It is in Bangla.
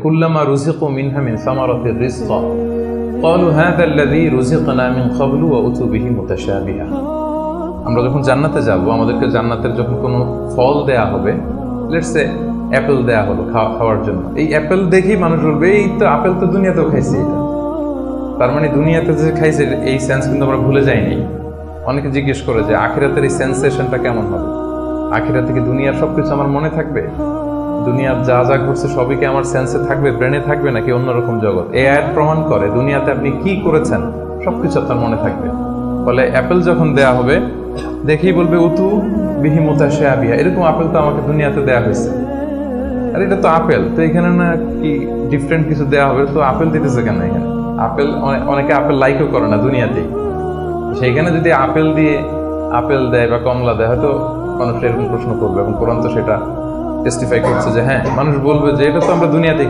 কুল্লামা রুজিকু মিনহা মিন সামারাতির রিজকা ক্বালু হাযা আল্লাযী রুজিকনা মিন ক্বাবলু ওয়া উতু বিহি মুতাশাবিহা। আমরা যখন জান্নাতে যাব, আমাদেরকে জান্নাতের যখন কোনো ফল দেয়া হবে, লেটস সে অ্যাপেল দেয়া হলো খাওয়ার জন্য, এই অ্যাপেল দেখেই মানুষ বলবে এই তো আপেল তো দুনিয়াতেও খাইছি। এটা তার মানে দুনিয়াতে যে খাইছে এই সেন্স কিন্তু আমরা ভুলে যাইনি। অনেকে জিজ্ঞেস করে যে আখিরাতের এই সেন্সেশনটা কেমন হবে, আখিরাতে কি দুনিয়ার সবকিছু আমার মনে থাকবে, দুনিয়ার যা যা ঘটছে সবই কি আমার সেন্সে থাকবে, ব্রেনে থাকবে, নাকি অন্যরকম জগৎ? এই আয়াত প্রমাণ করে দুনিয়াতে আপনি কি করেছেন সবকিছু আপনার মনে থাকবে। ফলে অ্যাপেল যখন দেয়া হবে দেখেই বলবে উতু বিহি মুতাশাবিহা, এরকম আপেল তো আমাকে দুনিয়াতে দেয়া হয়েছে, আর এটা তো আপেল, তো এখানে না কি ডিফারেন্ট কিছু দেয়া হবে, তো আপেল দিতেছে কেন এখানে? আপেল অনেকে আপেল লাইকও করে না দুনিয়াতেই, সেইখানে যদি আপেল দিয়ে আপেল দেয় বা কমলা দেয়, হয়তো মানুষ এরকম প্রশ্ন করবে, এবং কোরআন তো সেটা টেস্টিফাই করছে যে হ্যাঁ, মানুষ বলবে যে এটা তো আমরা দুনিয়াতে